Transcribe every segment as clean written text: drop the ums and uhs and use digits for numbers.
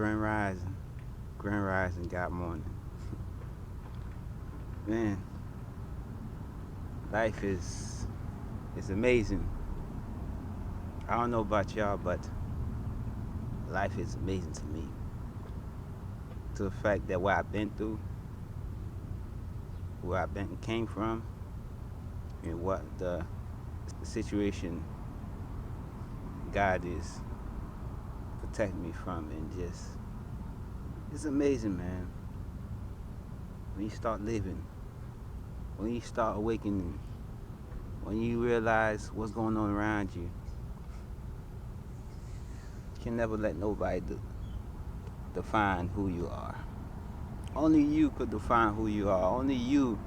Grand Rising, Grand Rising, God morning. Man, life is amazing. I don't know about y'all, but life is amazing to me. To the fact that what I've been through, where I've been came from, and what the situation God is protecting me from, and just it's amazing, man. When you start living, when you start awakening, when you realize what's going on around you, you can never let nobody define who you are. Only you could define who you are. Only you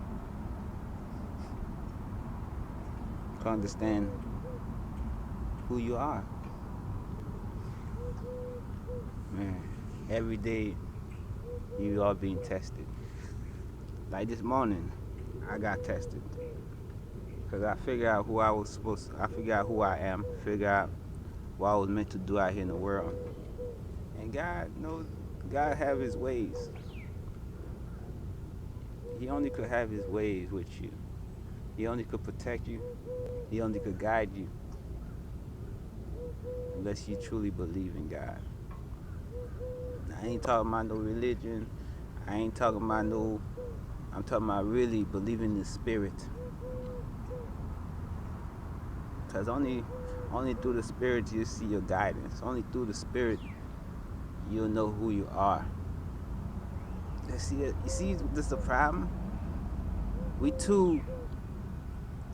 can understand who you are. Man, every day you are being tested. Like this morning, I got tested. Because I figured out who I was supposed to, I figured out who I am, figured out what I was meant to do out here in the world. And God knows, God have his ways. He only could have his ways with you. He only could protect you. He only could guide you. Unless you truly believe in God. I ain't talking about no religion. I ain't talking about no, I'm talking about really believing in the spirit. Because only through the spirit you see your guidance. Only through the spirit you'll know who you are. You see, this is the problem. We too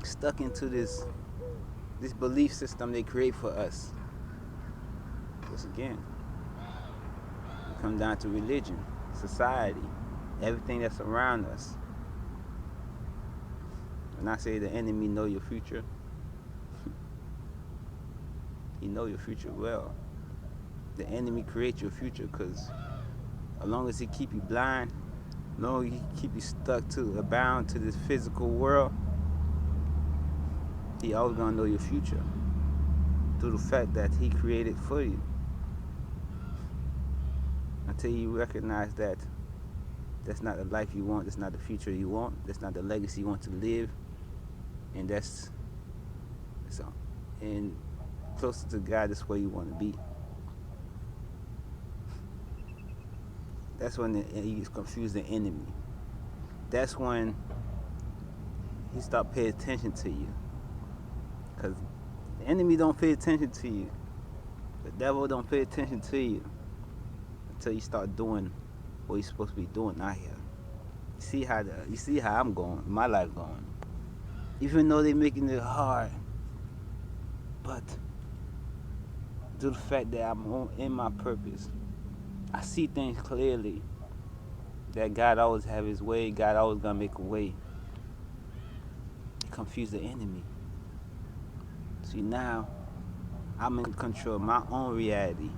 stuck into this belief system they create for us. Once again, it comes down to religion, society, everything that's around us. When I say the enemy know your future, he know your future well. The enemy creates your future because as long as he keep you blind, as long as he keep you stuck to, bound to this physical world, he always gonna know your future through the fact that he created for you. Until you recognize that that's not the life you want, that's not the future you want, that's not the legacy you want to live, and that's and closer to God, that's where you want to be. That's when you confuse the enemy. That's when he start paying attention to you. Because the enemy don't pay attention to you. The devil don't pay attention to you until you start doing what you're supposed to be doing out here. You see how I'm going, my life going. Even though they're making it hard, but due to the fact that I'm in my purpose, I see things clearly. That God always have his way. God always gonna make a way. Confuse the enemy. See, now I'm in control of my own reality.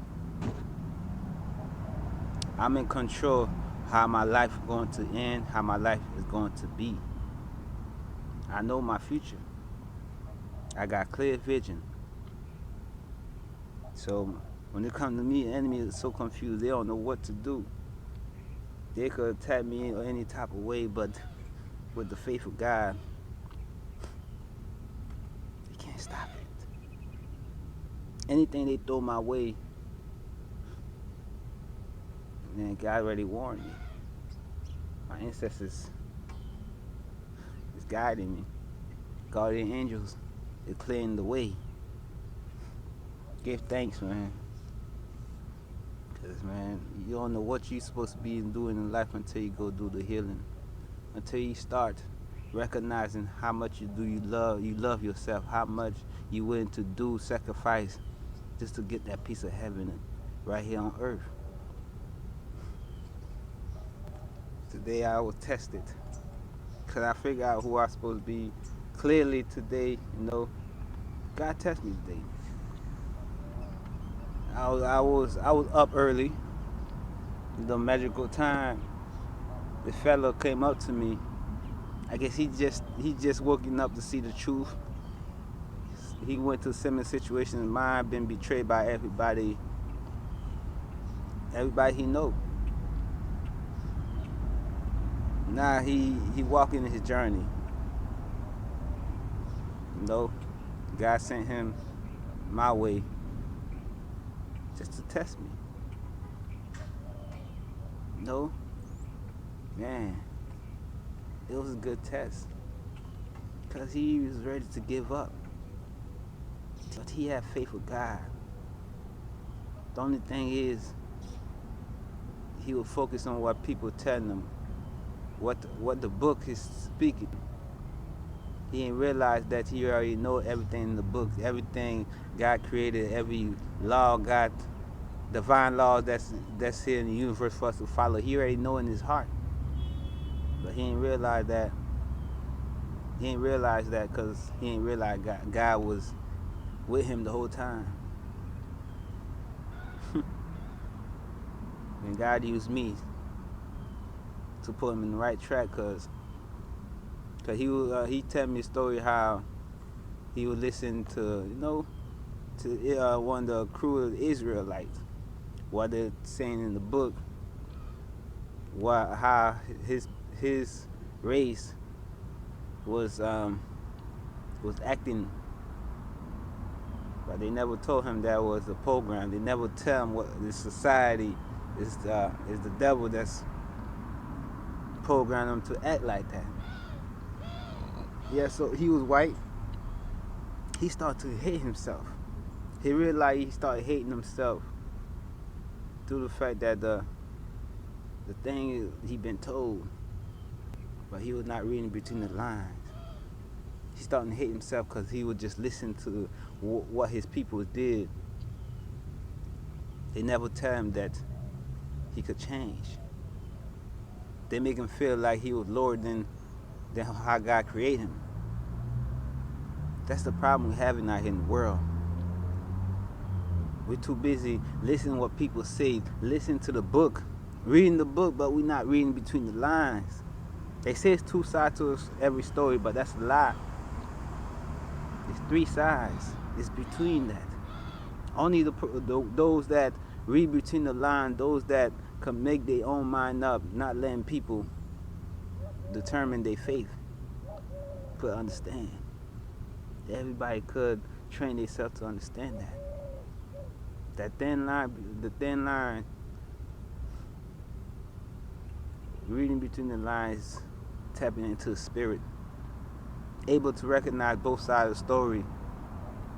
I'm in control how my life is going to end, how my life is going to be. I know my future. I got clear vision. So when it comes to me, the enemy is so confused. They don't know what to do. They could attack me in any type of way, but with the faith of God, they can't stop it. Anything they throw my way, man, God already warned me. My ancestors is guiding me. Guardian angels is clearing the way. Give thanks, man. Because, man, you don't know what you're supposed to be doing in life until you go do the healing. Until you start recognizing how much you love yourself, how much you're willing to do, sacrifice, just to get that piece of heaven right here on earth. Today I was tested because I figured out who I was supposed to be clearly today. God tested me today. I was up early. The magical time. The fella came up to me. I guess he just woken up to see the truth. He went to similar situations. Mine, been betrayed by everybody. everybody he know. Now he walking his journey. You know, God sent him my way just to test me. You know, man, it was a good test because he was ready to give up, but he had faith with God. The only thing is, he would focus on what people telling him, what the book is speaking. He didn't realize that he already know everything in the book, everything God created, every law God, divine laws that's here in the universe for us to follow. He already know in his heart, but he didn't realize that. He didn't realize that because he didn't realize God was with him the whole time. And God used me to put him in the right track, cause he tell me a story how he would listen to one of the crew of the Israelites, what they're saying in the book, how his race was acting, but they never told him that was a program. They never tell him what this society is the devil that's programmed him to act like that. Yeah, so he was white. He started to hate himself. He realized he started hating himself due to the fact that the thing he'd been told, but he was not reading between the lines. He started to hate himself because he would just listen to what his people did. They never tell him that he could change. They make him feel like he was lower than how God created him. That's the problem we're having out here in the world. We're too busy listening to what people say, listening to the book, reading the book, but we're not reading between the lines. They say it's two sides to every story, but that's a lie. It's three sides. It's between that. Only those that read between the lines, those that can make their own mind up, not letting people determine their faith, could understand. Everybody could train themselves to understand that. The thin line, reading between the lines, tapping into the spirit, able to recognize both sides of the story,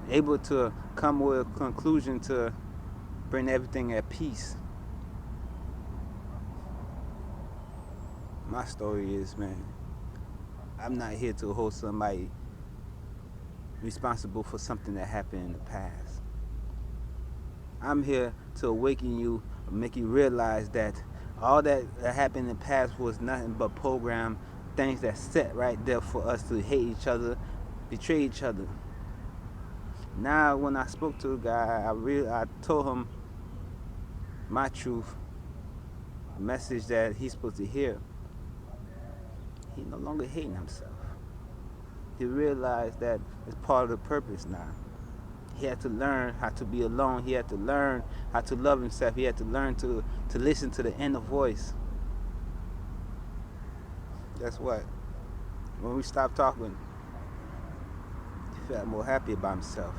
able to come with a conclusion to bring everything at peace. My story is, man, I'm not here to hold somebody responsible for something that happened in the past. I'm here to awaken you, make you realize that all that happened in the past was nothing but program things that set right there for us to hate each other, betray each other. Now, when I spoke to a guy, I told him my truth, a message that he's supposed to hear. He no longer hating himself. He realized that it's part of the purpose now. He had to learn how to be alone. He had to learn how to love himself. He had to learn to listen to the inner voice. That's what. When we stopped talking, he felt more happy about himself.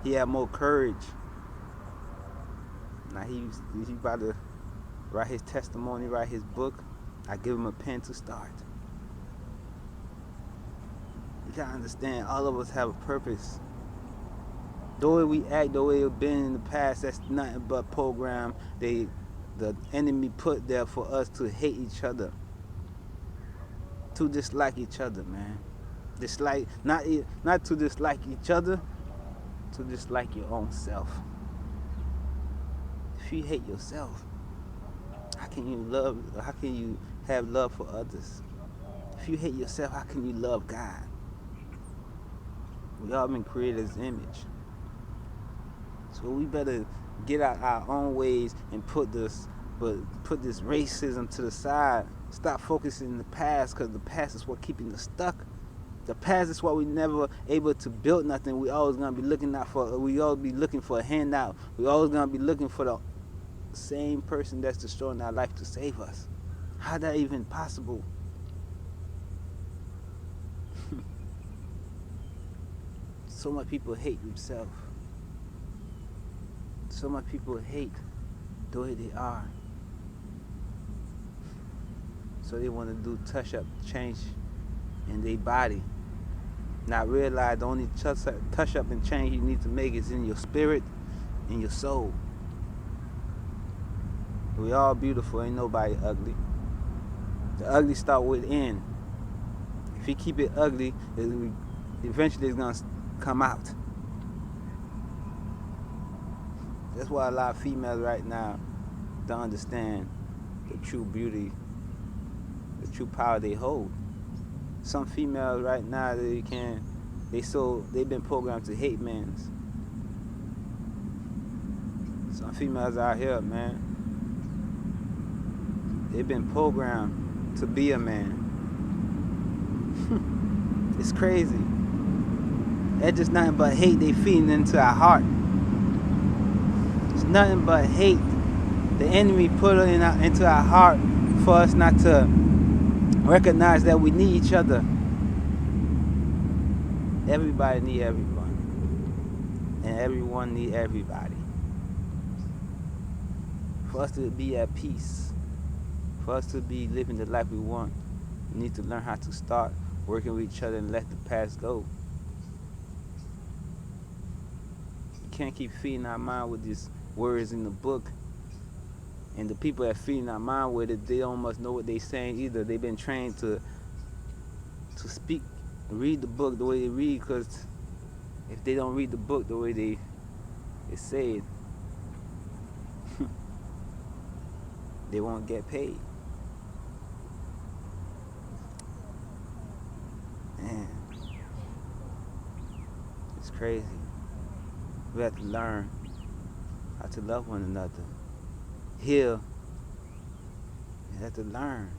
He had more courage. Now he's about to write his testimony, write his book. I give him a pen to start. You gotta understand, all of us have a purpose. The way we act, the way it's been in the past, that's nothing but program the enemy put there for us to hate each other, to dislike each other, man. Dislike, not to dislike each other, to dislike your own self. If you hate yourself, how can you have love for others? If you hate yourself, how can you love God? We all been created His image. So we better get out our own ways and put this racism to the side. Stop focusing in the past, because the past is what keeping us stuck. The past is why we never able to build nothing. We always gonna be looking for a handout. We always gonna be looking for the same person that's destroying our life to save us. How that even possible? So much people hate themselves. So much people hate the way they are. So they want to do touch-up, change in their body. Not realize the only touch-up and change you need to make is in your spirit and your soul. We all beautiful, ain't nobody ugly. The ugly start within. If you keep it ugly, eventually it's gonna come out. That's why a lot of females right now don't understand the true beauty, the true power they hold. Some females right now they've been programmed to hate men. Some females out here, man, they've been programmed to be a man. It's crazy. That's just nothing but hate they feeding into our heart. It's nothing but hate the enemy put into our heart for us not to recognize that we need each other. Everybody need everyone, and everyone need everybody. For us to be at peace, for us to be living the life we want, we need to learn how to start working with each other and let the past go. We can't keep feeding our mind with these words in the book. And the people that feeding our mind with it, they don't must know what they're saying either. They've been trained to speak, read the book the way they read, because if they don't read the book the way they say it, they won't get paid. Man, it's crazy. We have to learn how to love one another. Heal. We have to learn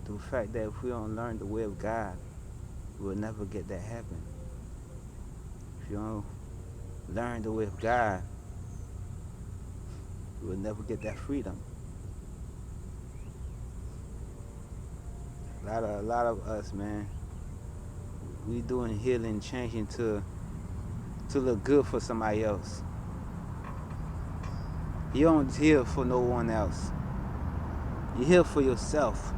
the fact that if we don't learn the way of God, we'll never get that happen. If you don't learn the way of God, you will never get that freedom. A lot of us, man, we doing healing, changing to look good for somebody else. You don't heal for no one else. You heal for yourself.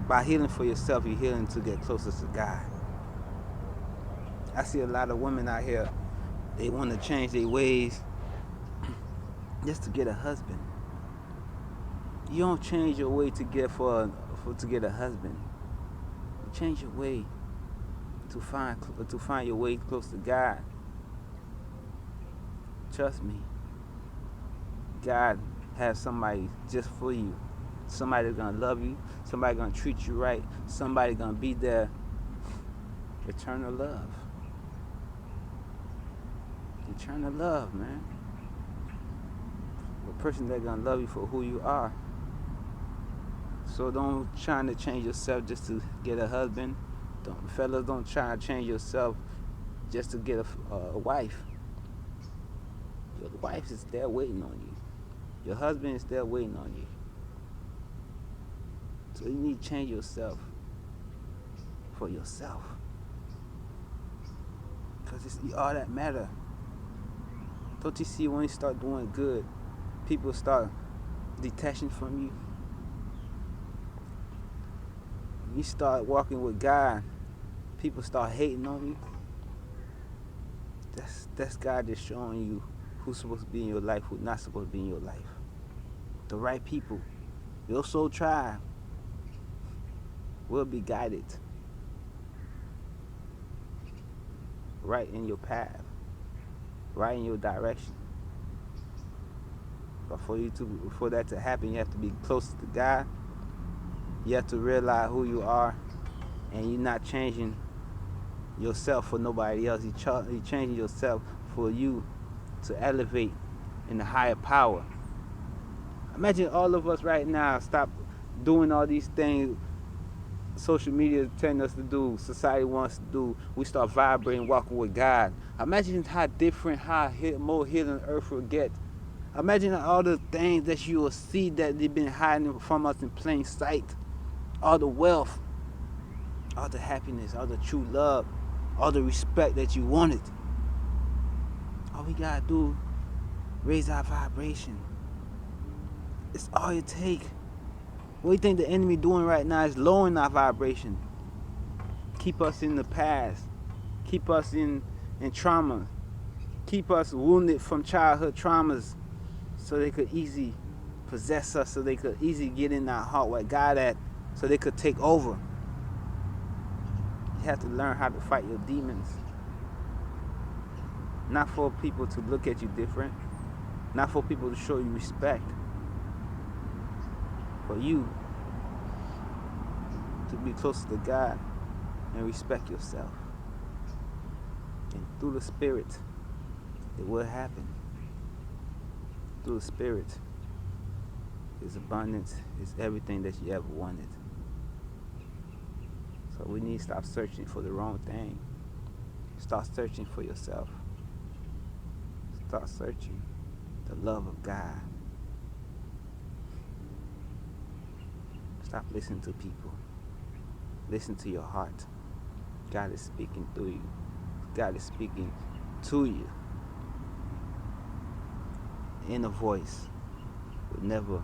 By healing for yourself, you're healing to get closer to God. I see a lot of women out here, they want to change their ways just to get a husband. You don't change your way to get a husband. You change your way to find your way close to God. Trust me. God has somebody just for you. Somebody that's gonna love you. Somebody gonna treat you right. Somebody gonna be there. Eternal love. Eternal love, man. A person that's gonna love you for who you are. So don't try to change yourself just to get a husband. Fellas, don't try to change yourself just to get a wife. Your wife is there waiting on you. Your husband is there waiting on you. So you need to change yourself for yourself. Because it's all that matter. Don't you see when you start doing good, people start detaching from you? When you start walking with God, people start hating on you. That's God just showing you who's supposed to be in your life, who's not supposed to be in your life. The right people. Your soul tribe will be guided right in your path, right in your direction. But for that to happen, you have to be close to God. You have to realize who you are, and you're not changing yourself for nobody else. You're changing yourself for you to elevate in the higher power. Imagine all of us right now stop doing all these things social media is telling us to do, society wants to do. We start vibrating, walking with God. Imagine how different, more healing earth will get Imagine all the things that you will see that they've been hiding from us in plain sight. All the wealth, all the happiness, all the true love, all the respect that you wanted. All we gotta do, raise our vibration. It's all it takes. What do you think the enemy doing right now is lowering our vibration. Keep us in the past. Keep us in trauma. Keep us wounded from childhood traumas so they could easily possess us, so they could easily get in our heart where God at, so they could take over. You have to learn how to fight your demons. Not for people to look at you different. Not for people to show you respect. For you to be closer to God and respect yourself. And through the Spirit, it will happen. Through the Spirit is abundance, is everything that you ever wanted. So we need to stop searching for the wrong thing. Start searching for yourself. Start searching the love of God. Stop listening to people. Listen to your heart. God is speaking through you. God is speaking to you. Inner voice would never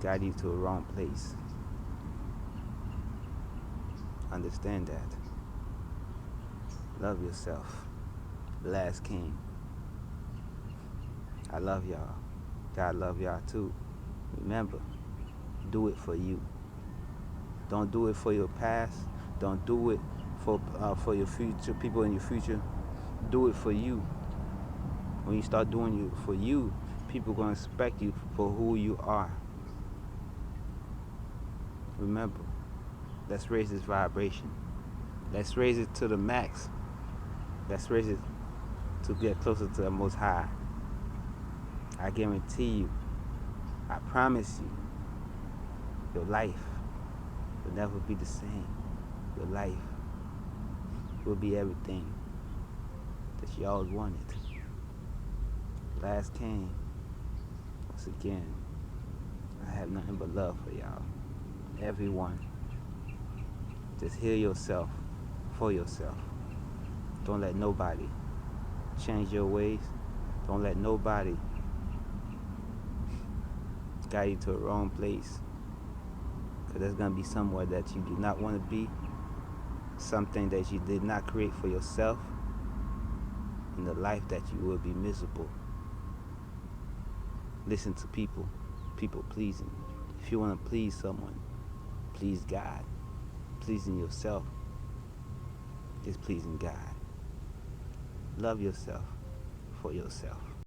guide you to a wrong place. Understand that. Love yourself. The last king. I love y'all. God love y'all too. Remember, do it for you. Don't do it for your past. Don't do it for your future, people in your future. Do it for you. When you start doing it for you, people are going to respect you for who you are. Remember, let's raise this vibration. Let's raise it to the max. Let's raise it to get closer to the Most High. I guarantee you, I promise you, your life will never be the same. Your life will be everything that you always wanted. Last king, once again, I have nothing but love for y'all. Everyone. Just heal yourself for yourself. Don't let nobody change your ways. Don't let nobody guide you to a wrong place. Because there's going to be somewhere that you do not want to be. Something that you did not create for yourself. In the life that you will be miserable. Listen to people. People pleasing. If you want to please someone, please God. Pleasing yourself is pleasing God. Love yourself for yourself.